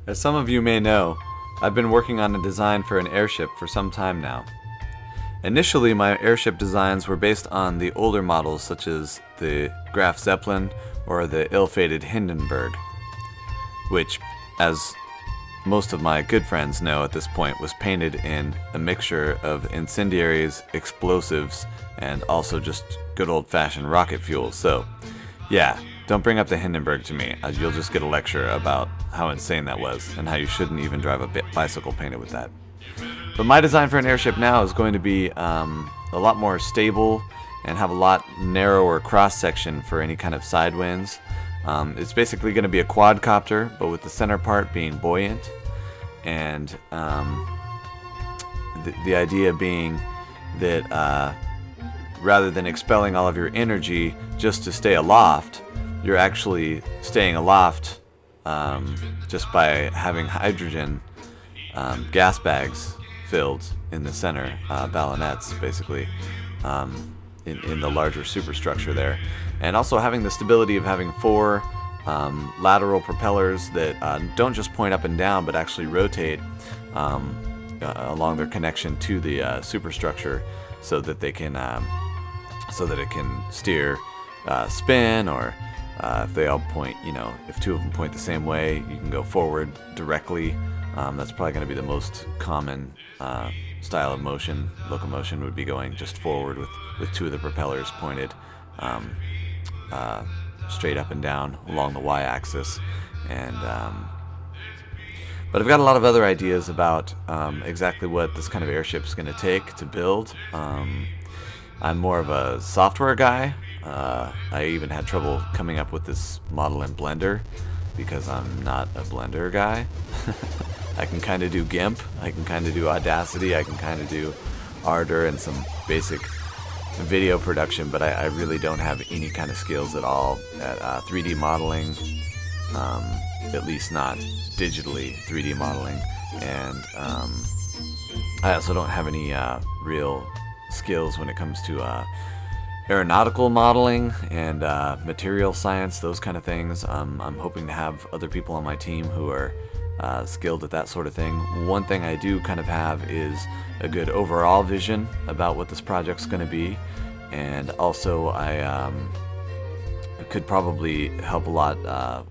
As some of you may know, I've been working on a design for an airship for some time now. Initially, my airship designs were based on the older models such as the Graf Zeppelin or the ill-fated Hindenburg, which, as most of my good friends know at this point, was painted in a mixture of incendiaries, explosives, and also just good old-fashioned rocket fuel. So, yeah, don't bring up the Hindenburg to me. You'll just get a lecture about how insane that was and how you shouldn't even drive a bicycle painted with that. But my design for an airship now is going to be a lot more stable and have a lot narrower cross-section for any kind of side winds. It's basically going to be a quadcopter, but with the center part being buoyant. And the idea being that rather than expelling all of your energy just to stay aloft, you're actually staying aloft just by having hydrogen gas bags filled in the center, ballonets basically, in the larger superstructure there. And also having the stability of having four lateral propellers that don't just point up and down but actually rotate along their connection to the superstructure so that they can so that it can steer spin, or if they all point, if two of them point the same way, you can go forward directly. That's probably going to be the most common style of locomotion would be going just forward with two of the propellers pointed straight up and down along the y-axis. And but I've got a lot of other ideas about exactly what this kind of airship is going to take to build. I'm more of a software guy. I even had trouble coming up with this model in Blender because I'm not a Blender guy. I can kind of do GIMP, I can kind of do Audacity, I can kind of do Ardor and some basic video production, but I really don't have any kind of skills at all at 3D modeling, at least not digitally 3D modeling. And I also don't have any real skills when it comes to aeronautical modeling and material science, those kind of things. I'm hoping to have other people on my team who are skilled at that sort of thing. One thing I do kind of have is a good overall vision about what this project's going to be, and also I could probably help a lot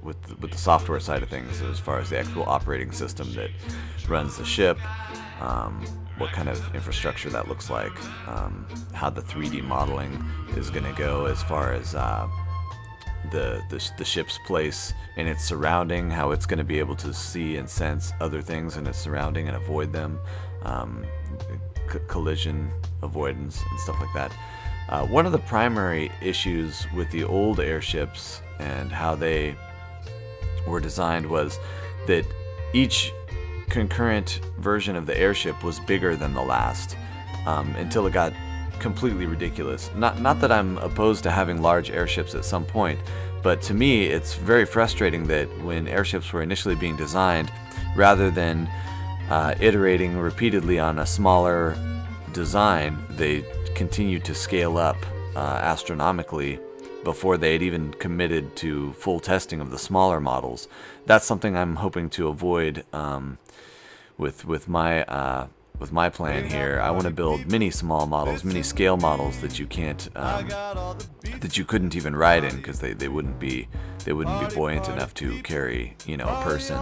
with the software side of things as far as the actual operating system that runs the ship, what kind of infrastructure that looks like, how the 3D modeling is going to go as far as the ship's place in its surrounding, how it's going to be able to see and sense other things in its surrounding and avoid them, collision avoidance and stuff like that. One of the primary issues with the old airships and how they were designed was that each concurrent version of the airship was bigger than the last, until it got completely ridiculous. Not that I'm opposed to having large airships at some point, but to me it's very frustrating that when airships were initially being designed, rather than iterating repeatedly on a smaller design, they continued to scale up astronomically before they had even committed to full testing of the smaller models. That's something I'm hoping to avoid with my plan here. I want to build mini small models, mini scale models that you can't that you couldn't even ride in because they wouldn't be buoyant enough to carry a person.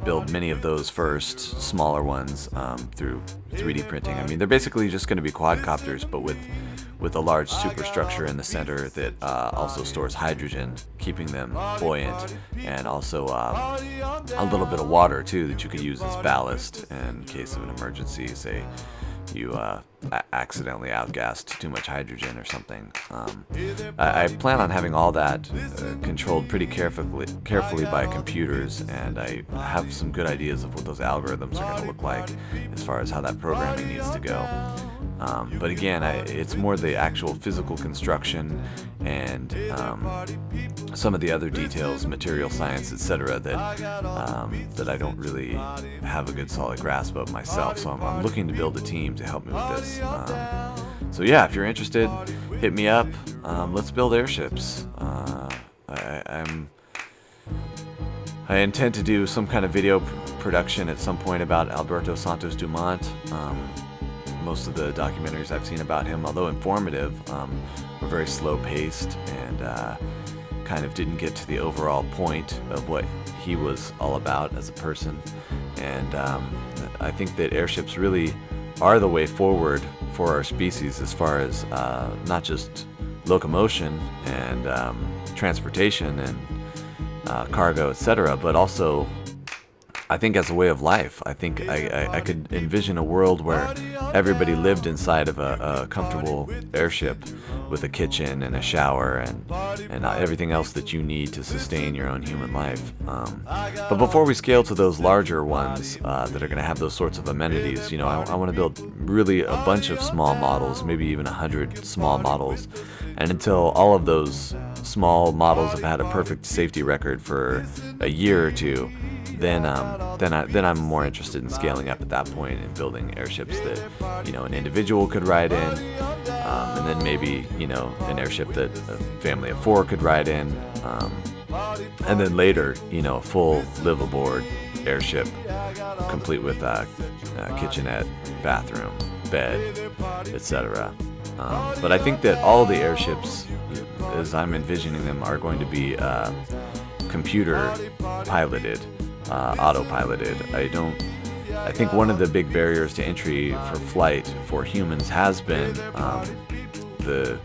Build many of those first, smaller ones, through 3D printing. I mean, they're basically just going to be quadcopters, but with a large superstructure in the center that also stores hydrogen, keeping them buoyant, and also a little bit of water too that you could use as ballast in case of an emergency. Say you accidentally outgassed too much hydrogen or something. I plan on having all that controlled pretty carefully by computers, and I have some good ideas of what those algorithms are going to look like as far as how that programming needs to go. But again, it's more the actual physical construction and some of the other details, material science, etc., that I don't really have a good solid grasp of myself. So I'm looking to build a team to help me with this. So yeah, if you're interested, hit me up. Let's build airships. I intend to do some kind of video production at some point about Alberto Santos Dumont. Most of the documentaries I've seen about him, although informative, were very slow-paced and kind of didn't get to the overall point of what he was all about as a person. And I think that airships really are the way forward for our species as far as not just locomotion and transportation and cargo, etc., but also I think as a way of life. I think I could envision a world where everybody lived inside of a comfortable airship with a kitchen and a shower and everything else that you need to sustain your own human life. But before we scale to those larger ones that are going to have those sorts of amenities, I want to build really a bunch of small models, maybe even 100 small models. And until all of those small models have had a perfect safety record for a year or two, then I'm more interested in scaling up at that point and building airships that an individual could ride in, and then maybe an airship that a family of 4 could ride in, and then later a full live aboard airship complete with kitchenette, bathroom, bed, etc. But I think that all the airships, as I'm envisioning them, are going to be computer piloted, autopiloted. I think one of the big barriers to entry for flight for humans has been the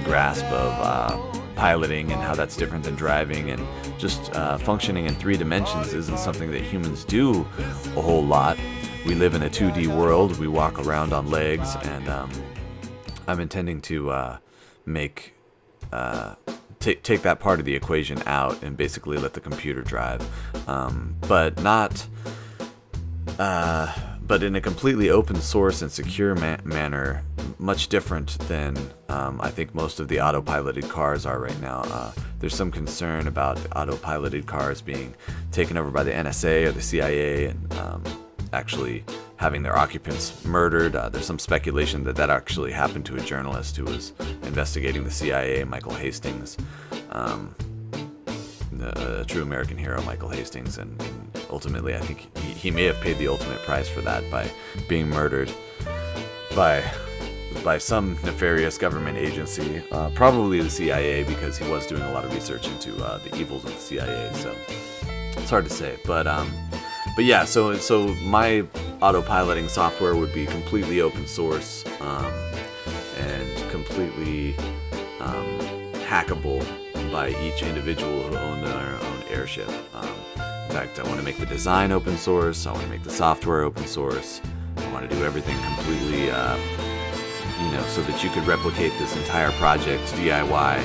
grasp of piloting and how that's different than driving, and just functioning in 3 dimensions isn't something that humans do a whole lot. We live in a 2D world. We walk around on legs, and I'm intending to take that part of the equation out and basically let the computer drive, but in a completely open source and secure manner, much different than I think most of the autopiloted cars are right now. There's some concern about autopiloted cars being taken over by the NSA or the CIA and actually having their occupants murdered. There's some speculation that actually happened to a journalist who was investigating the CIA, Michael Hastings, a true American hero, Michael Hastings, and ultimately I think he may have paid the ultimate price for that by being murdered by some nefarious government agency, probably the CIA, because he was doing a lot of research into the evils of the CIA, so it's hard to say. But yeah, so my autopiloting software would be completely open source and completely hackable by each individual who owned their own airship. In fact, I want to make the design open source. I want to make the software open source. I want to do everything completely, so that you could replicate this entire project DIY.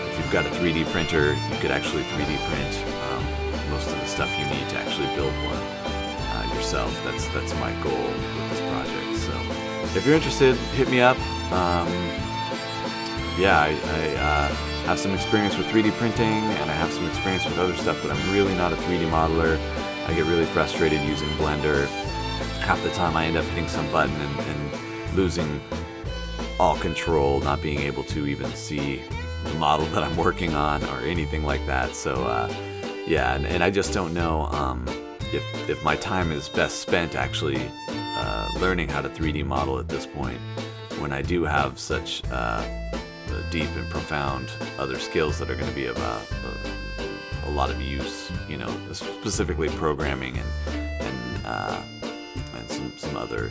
If you've got a 3D printer, you could actually 3D print most of the stuff you need to actually build one yourself. That's my goal with this project. So if you're interested, hit me up. I have some experience with 3D printing, and I have some experience with other stuff, but I'm really not a 3D modeler. I get really frustrated using Blender. Half the time I end up hitting some button and losing all control, not being able to even see the model that I'm working on or anything like that. So and I just don't know if my time is best spent actually learning how to 3D model at this point, when I do have such deep and profound other skills that are going to be of a lot of use, specifically programming and some other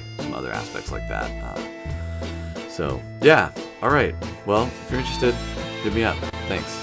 aspects like that. So yeah, all right. Well, if you're interested, hit me up. Thanks.